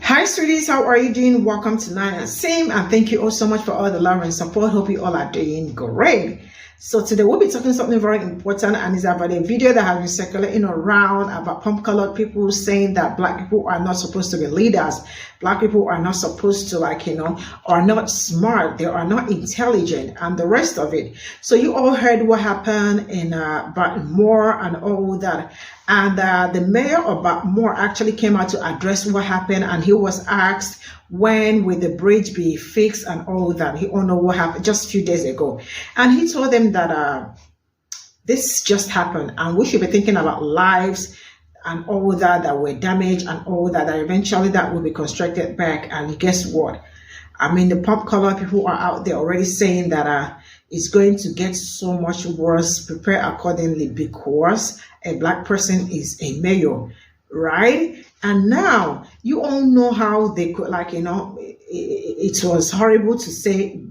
Hi sweeties, how are you doing? Welcome to Nine Same, and thank you all so much for all the love and support. Hope you all are doing great. So today we'll be talking something very important, and it's about a video that has been circulating around about pump-colored people saying that black people are not supposed to be leaders. Black people are not supposed to, are not smart, they are not intelligent, and the rest of it. So you all heard what happened in Baltimore and all that. And the mayor of Baltimore actually came out to address what happened, and he was asked when will the bridge be fixed and all that. He don't know what happened just a few days ago, and he told them that this just happened and we should be thinking about lives and all that were damaged and all that eventually that will be constructed back. And guess what? I mean, the pop color people are out there already saying that it's going to get so much worse. Prepare accordingly, because a black person is a mayor, right? And now you all know how they could, it was horrible to say,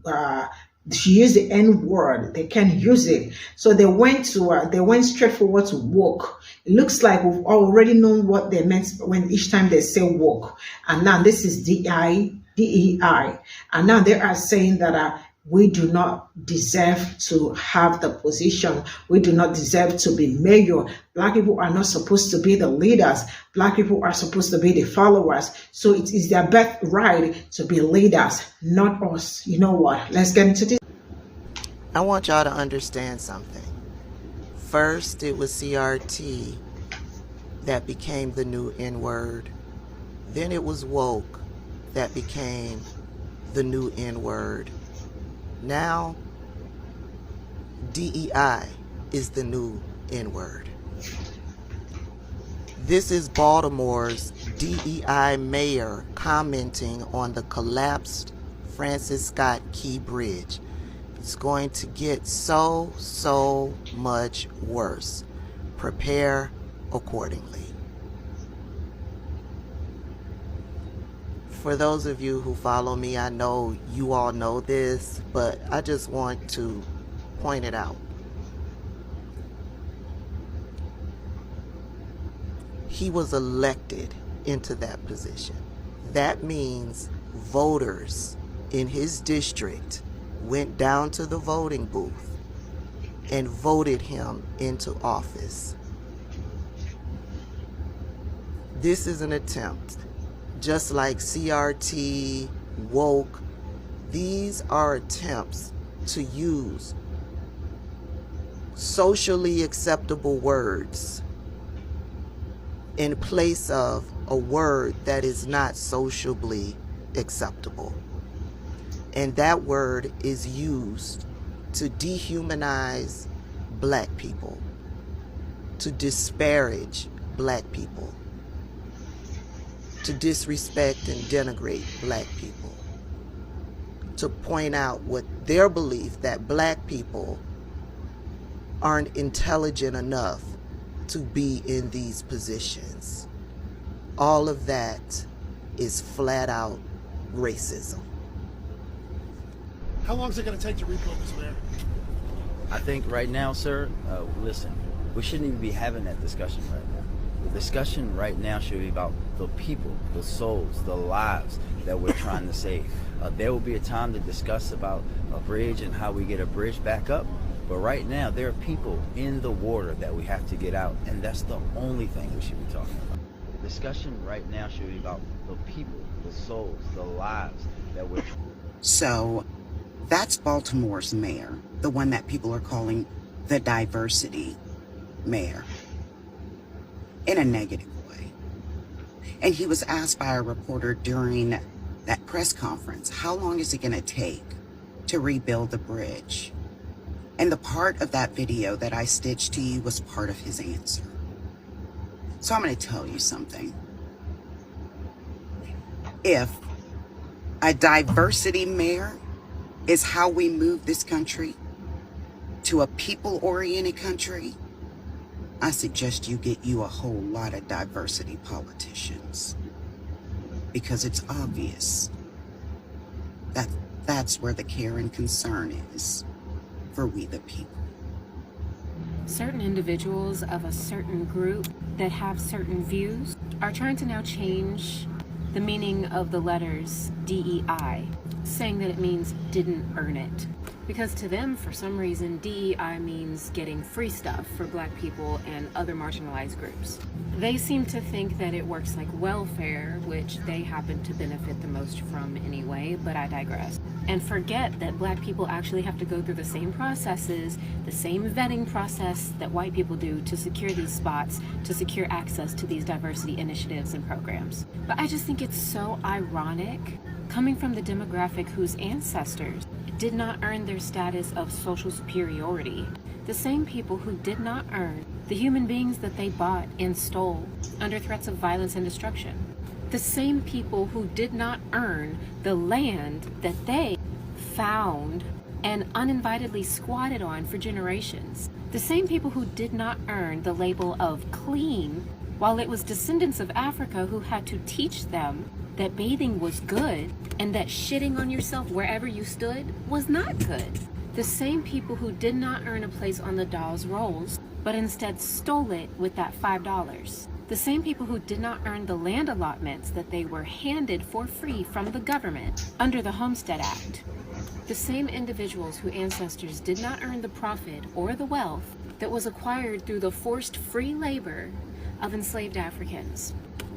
she used the N word. They can't use it. So they went straight forward to woke. It looks like we've already known what they meant when each time they say woke. And now this is DEI. And now they are saying that we do not deserve to have the position. We do not deserve to be mayor. Black people are not supposed to be the leaders. Black people are supposed to be the followers. So it is their birthright to be leaders, not us. You know what? Let's get into this. I want y'all to understand something. First, it was CRT that became the new N-word. Then it was woke that became the new N-word. Now, DEI is the new N-word. This is Baltimore's DEI mayor commenting on the collapsed Francis Scott Key Bridge. It's going to get so much worse. Prepare accordingly. For those of you who follow me, I know you all know this, but I just want to point it out. He was elected into that position. That means voters in his district went down to the voting booth and voted him into office. This is an attempt. Just like CRT, woke, these are attempts to use socially acceptable words in place of a word that is not socially acceptable. And that word is used to dehumanize black people, to disparage black people, to disrespect and denigrate black people, to point out what their belief that black people aren't intelligent enough to be in these positions. All of that is flat out racism. How long is it going to take to rebuild this, Mayor? I think right now, sir, listen, we shouldn't even be having that discussion right now. The discussion right now should be about the people, the souls, the lives that we're trying to save. There will be a time to discuss about a bridge and how we get a bridge back up. But right now, there are people in the water that we have to get out, and that's the only thing we should be talking about. The discussion right now should be about the people, the souls, the lives that we're trying. So that's Baltimore's mayor, the one that people are calling the diversity mayor, in a negative way. And he was asked by a reporter during that press conference, how long is it going to take to rebuild the bridge? And the part of that video that I stitched to you was part of his answer. So I'm going to tell you something. If a diversity mayor is how we move this country to a people-oriented country, I suggest you get you a whole lot of diversity politicians, because it's obvious that that's where the care and concern is for we the people. certain individuals of a certain group that have certain views are trying to now change the meaning of the letters DEI, saying that it means didn't earn it. Because to them, for some reason, DEI means getting free stuff for Black people and other marginalized groups. They seem to think that it works like welfare, which they happen to benefit the most from anyway, but I digress. And forget that Black people actually have to go through the same processes, the same vetting process that white people do to secure these spots, to secure access to these diversity initiatives and programs. But I just think it's so ironic, coming from the demographic whose ancestors did not earn their status of social superiority, the same people who did not earn the human beings that they bought and stole under threats of violence and destruction, the same people who did not earn the land that they found and uninvitedly squatted on for generations, the same people who did not earn the label of clean, while it was descendants of Africa who had to teach them that bathing was good and that shitting on yourself wherever you stood was not good. The same people who did not earn a place on the doll's rolls, but instead stole it with that $5. The same people who did not earn the land allotments that they were handed for free from the government under the Homestead Act. The same individuals whose ancestors did not earn the profit or the wealth that was acquired through the forced free labor of enslaved Africans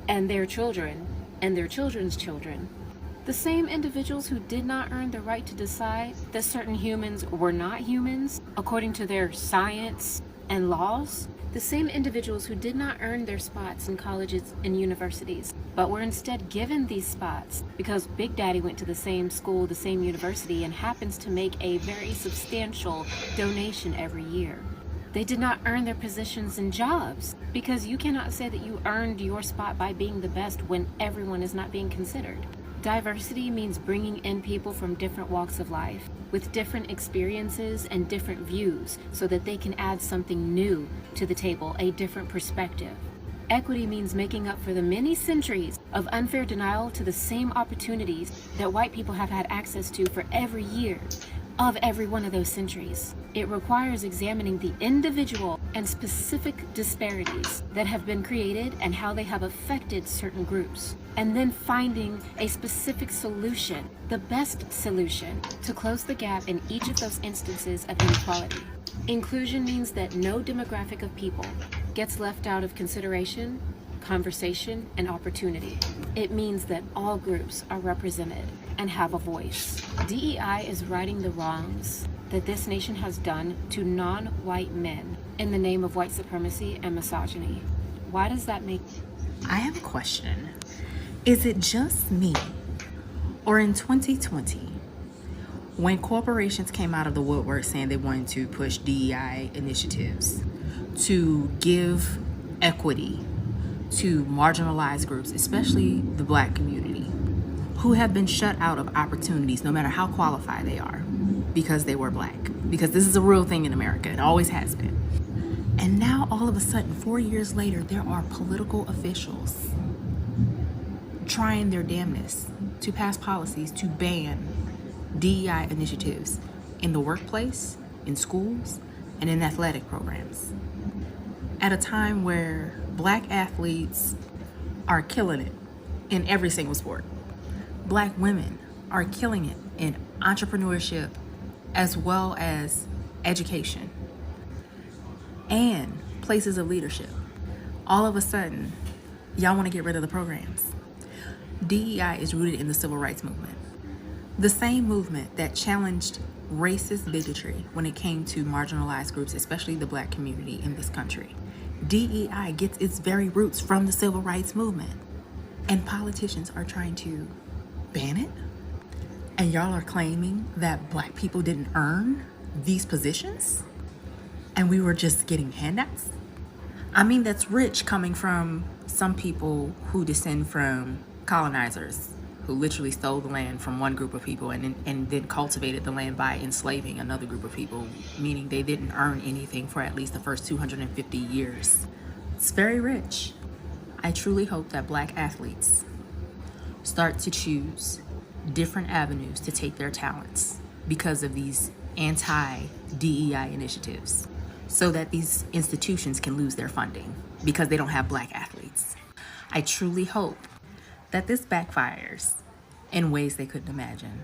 and their children and their children's children. The same individuals who did not earn the right to decide that certain humans were not humans according to their science and laws. The same individuals who did not earn their spots in colleges and universities, but were instead given these spots because Big Daddy went to the same school, the same university, and happens to make a very substantial donation every year. They did not earn their positions and jobs because you cannot say that you earned your spot by being the best when everyone is not being considered. Diversity means bringing in people from different walks of life with different experiences and different views so that they can add something new to the table, a different perspective. Equity means making up for the many centuries of unfair denial to the same opportunities that white people have had access to for every year of every one of those centuries. It requires examining the individual and specific disparities that have been created and how they have affected certain groups, and then finding a specific solution, the best solution, to close the gap in each of those instances of inequality. Inclusion means that no demographic of people gets left out of consideration, conversation, and opportunity. It means that all groups are represented and have a voice. DEI is righting the wrongs that this nation has done to non-white men in the name of white supremacy and misogyny. Why does that make... I have a question. Is it just me, or in 2020, when corporations came out of the woodwork saying they wanted to push DEI initiatives to give equity to marginalized groups, especially the Black community, who have been shut out of opportunities no matter how qualified they are because they were Black? Because this is a real thing in America. It always has been. And now all of a sudden, 4 years later, there are political officials trying their damnedest to pass policies to ban DEI initiatives in the workplace, in schools, and in athletic programs. At a time where Black athletes are killing it in every single sport. Black women are killing it in entrepreneurship as well as education and places of leadership. All of a sudden, y'all want to get rid of the programs. DEI is rooted in the civil rights movement. The same movement that challenged racist bigotry when it came to marginalized groups, especially the Black community in this country. DEI gets its very roots from the civil rights movement. And politicians are trying to ban it? And y'all are claiming that Black people didn't earn these positions? And we were just getting handouts? I mean, that's rich coming from some people who descend from colonizers who literally stole the land from one group of people and then cultivated the land by enslaving another group of people, meaning they didn't earn anything for at least the first 250 years. It's very rich. I truly hope that Black athletes start to choose different avenues to take their talents because of these anti-DEI initiatives, so that these institutions can lose their funding because they don't have Black athletes. I truly hope that this backfires in ways they couldn't imagine.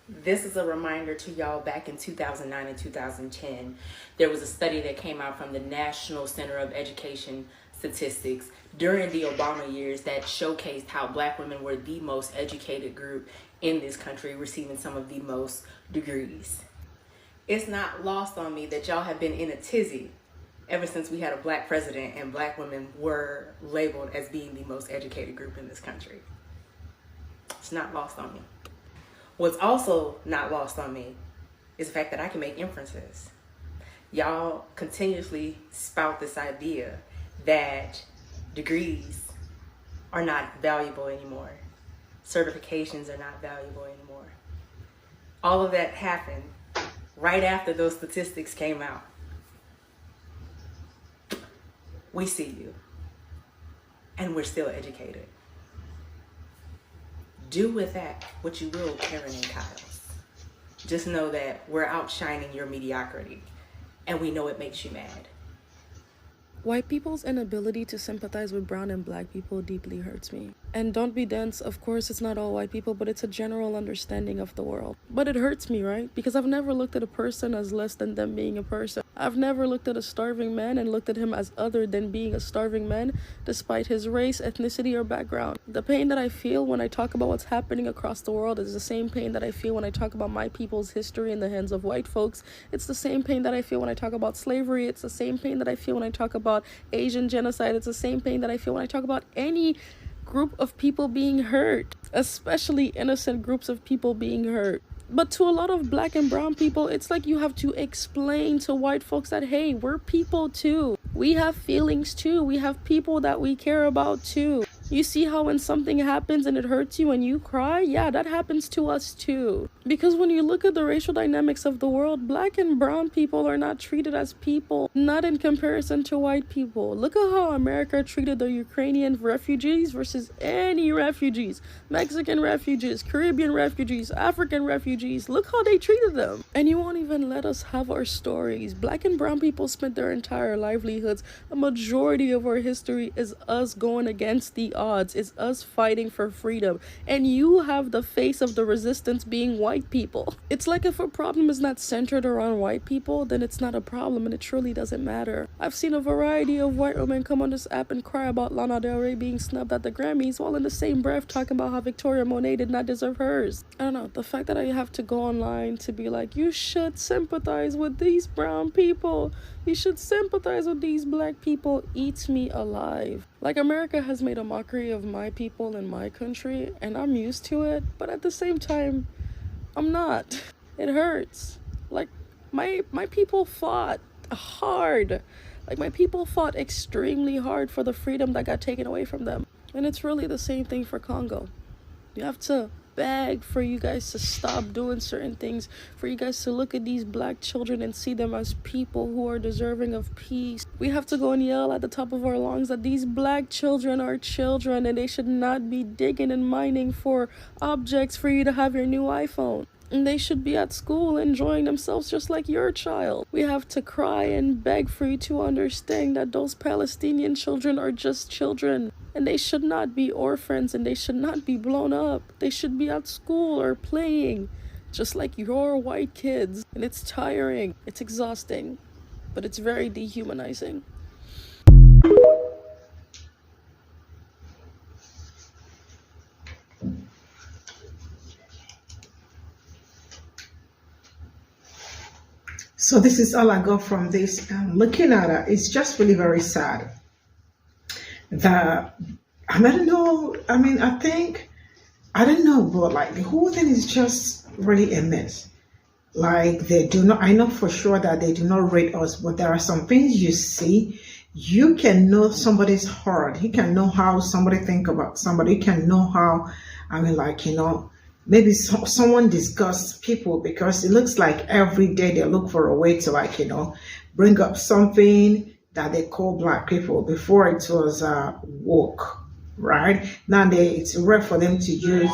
This is a reminder to y'all. Back in 2009 and 2010, there was a study that came out from the National Center of Education Statistics during the Obama years that showcased how Black women were the most educated group in this country, receiving some of the most degrees. It's not lost on me that y'all have been in a tizzy ever since we had a Black president and Black women were labeled as being the most educated group in this country. It's not lost on me. What's also not lost on me is the fact that I can make inferences. Y'all continuously spout this idea that degrees are not valuable anymore. Certifications are not valuable anymore. All of that happened right after those statistics came out. We see you, and we're still educated. Do with that what you will, Karen and Kyles. Just know that we're outshining your mediocrity, and we know it makes you mad. White people's inability to sympathize with brown and black people deeply hurts me. And don't be dense, of course it's not all white people, but it's a general understanding of the world. But it hurts me, right? Because I've never looked at a person as less than them being a person. I've never looked at a starving man and looked at him as other than being a starving man, despite his race, ethnicity, or background. The pain that I feel when I talk about what's happening across the world is the same pain that I feel when I talk about my people's history in the hands of white folks. It's the same pain that I feel when I talk about slavery. It's the same pain that I feel when I talk about Asian genocide. It's the same pain that I feel when I talk about any group of people being hurt, especially innocent groups of people being hurt. But to a lot of black and brown people, it's like you have to explain to white folks that, hey, we're people too. We have feelings too. We have people that we care about too. You see how when something happens and it hurts you and you cry? Yeah, that happens to us too. Because when you look at the racial dynamics of the world, black and brown people are not treated as people, not in comparison to white people. Look at how America treated the Ukrainian refugees versus any refugees. Mexican refugees, Caribbean refugees, African refugees. Look how they treated them. And you won't even let us have our stories. Black and brown people spent their entire livelihoods. A majority of our history is us going against the odds. It's us fighting for freedom, and you have the face of the resistance being white people. It's like if a problem is not centered around white people, then it's not a problem, and it truly doesn't matter. I've seen a variety of white women come on this app and cry about Lana Del Rey being snubbed at the Grammys, while in the same breath talking about how Victoria Monet did not deserve hers. I don't know, the fact that I have to go online to be like, you should sympathize with these brown people, you should sympathize with these black people, eats me alive. Like, America has made a mockery of my people and my country, and I'm used to it, but at the same time, I'm not. It hurts. Like, my people fought hard. Like, my people fought extremely hard for the freedom that got taken away from them. And it's really the same thing for Congo. You have to beg for you guys to stop doing certain things, for you guys to look at these black children and see them as people who are deserving of peace. We have to go and yell at the top of our lungs that these black children are children and they should not be digging and mining for objects for you to have your new iPhone. And they should be at school enjoying themselves just like your child. We have to cry and beg for you to understand that those Palestinian children are just children. And they should not be orphans and they should not be blown up. They should be at school or playing, just like your white kids. And it's tiring, it's exhausting, but it's very dehumanizing. So this is all I got from this. Looking at it, it's just really very sad. I don't know. I mean, I don't know, but like the whole thing is just really a mess. Like, they do not, I know for sure that they do not rate us, but there are some things you see. You can know somebody's heart. You can know how somebody think about somebody. You can know how, I mean, like, you know, maybe someone disgusts people because it looks like every day they look for a way to, like, you know, bring up something that they call black people. Before it was woke, right? Now it's rare for them to use.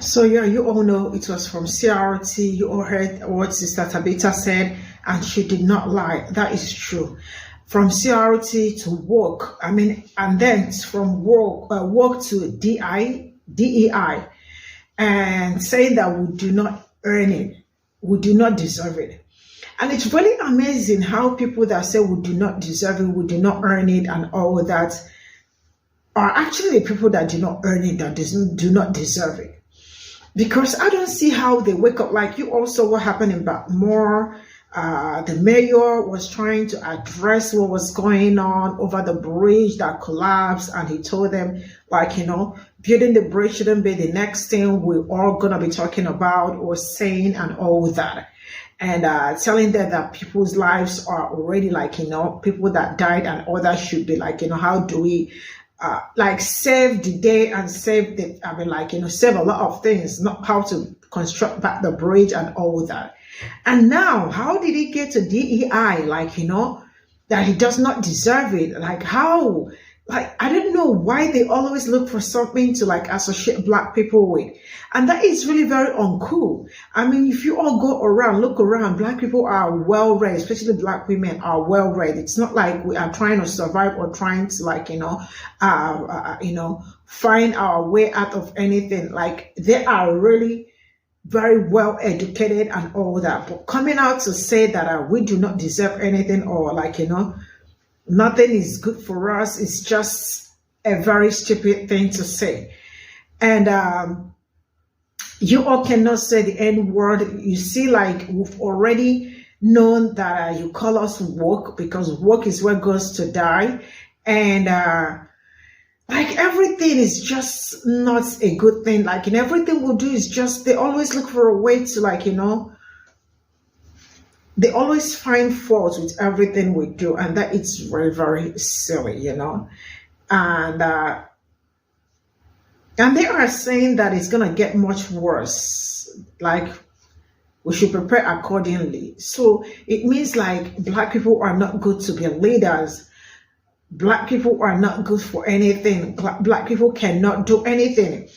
So yeah, you all know it was from CRT. You all heard what Sister Tabitha said, and she did not lie. That is true. from CRT to work. I mean, and then from work to DEI, and saying that we do not earn it, we do not deserve it. And it's really amazing how people that say we do not deserve it, we do not earn it, and all that are actually the people that do not earn it, that do not deserve it. Because I don't see how they wake up. Like you also, what happened in Baltimore, the mayor was trying to address what was going on over the bridge that collapsed, and he told them, like, building the bridge shouldn't be the next thing we're all gonna be talking about or saying and all that. And telling them that people's lives are already, like, people that died and all that should be, like, how do we like save the day and save the, I mean, like, save a lot of things, not how to construct back the bridge and all that. And now, how did he get to DEI? Like, that he does not deserve it. Like, how? Like, I don't know why they always look for something to, like, associate Black people with. And that is really very uncool. I mean, if you all go around, look around, Black people are well-read, especially Black women are well-read. It's not like we are trying to survive or trying to, like, find our way out of anything. Like, they are really very well educated and all that. But coming out to say that we do not deserve anything, or, like, nothing is good for us, it's just a very stupid thing to say. And you all cannot say the N word. You see, like, we've already known that you call us woke, because woke is what goes to die. And like, everything is just not a good thing. Like, in everything we do is just, they always look for a way to, like, they always find fault with everything we do, and that it's very, very silly, And they are saying that it's gonna get much worse. Like, we should prepare accordingly. So it means, like, Black people are not good to be leaders. Black people are not good for anything. Black people cannot do anything.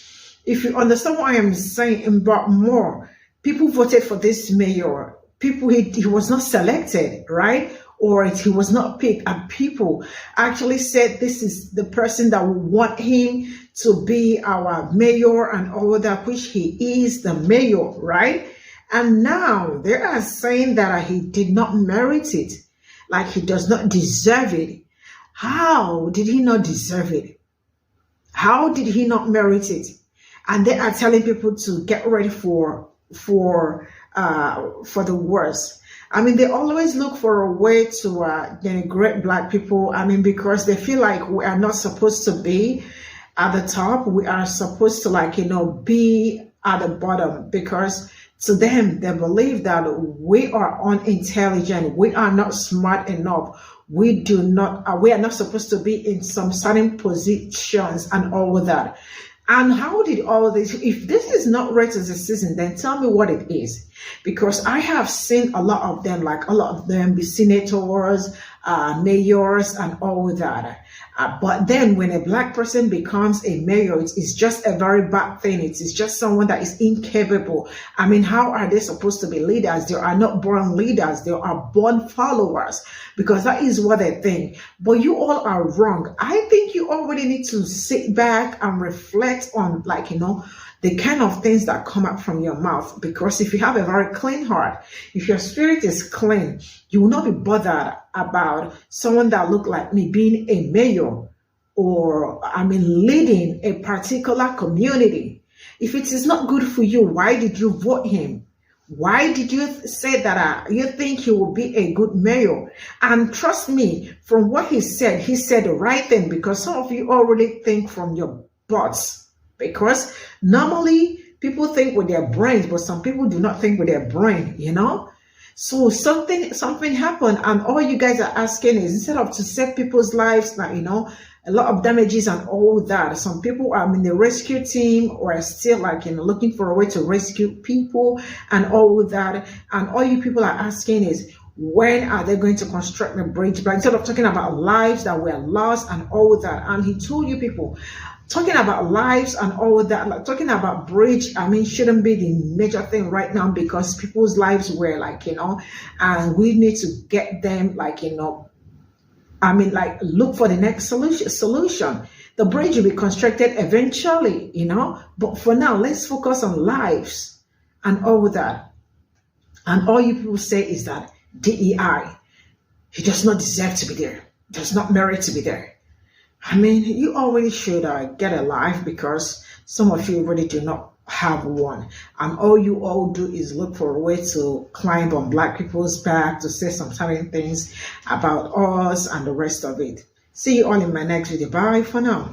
If you understand what I am saying, in Baltimore, people voted for this mayor. People, he was not selected, right? Or he was not picked, and people actually said this is the person that we want him to be our mayor and all that, which he is the mayor, right? And now they are saying that he did not merit it, like he does not deserve it. How did he not deserve it? How did he not merit it? And they are telling people to get ready for the worst. I mean, they always look for a way to denigrate Black people. I mean, because they feel like we are not supposed to be at the top. We are supposed to, like, be at the bottom, because to them, they believe that we are unintelligent. We are not smart enough. We are not supposed to be in some certain positions and all of that. And how did all this, if this is not racism, then tell me what it is. Because I have seen a lot of them, like a lot of them be senators, mayors and all that. But then when a Black person becomes a mayor, it's just a very bad thing. It's just someone that is incapable. I mean, how are they supposed to be leaders? They are not born leaders. They are born followers, because that is what they think. But you all are wrong. I think you already need to sit back and reflect on, like, the kind of things that come up from your mouth. Because if you have a very clean heart, if your spirit is clean, you will not be bothered about someone that look like me being a mayor, or, I mean, leading a particular community. If it is not good for you, why did you vote him? Why did you say that you think he will be a good mayor? And trust me, from what he said the right thing, because some of you already think from your butts. Because normally people think with their brains, but some people do not think with their brain, So something happened, and all you guys are asking is, instead of to save people's lives, like, a lot of damages and all that. Some people are in the rescue team, or are still, like, looking for a way to rescue people and all that. And all you people are asking is, when are they going to construct the bridge? But instead of talking about lives that were lost and all that, and he told you people, talking about lives and all that, like, talking about bridge, I mean, shouldn't be the major thing right now, because people's lives were, like, and we need to get them, like, I mean, like, look for the next solution. The bridge will be constructed eventually, but for now, let's focus on lives and all that. And all you people say is that DEI, he does not deserve to be there, does not merit to be there. I mean, you already should get a life, because some of you already do not have one. And all you all do is look for a way to climb on black people's back, to say some certain things about us and the rest of it. See you all in my next video. Bye for now.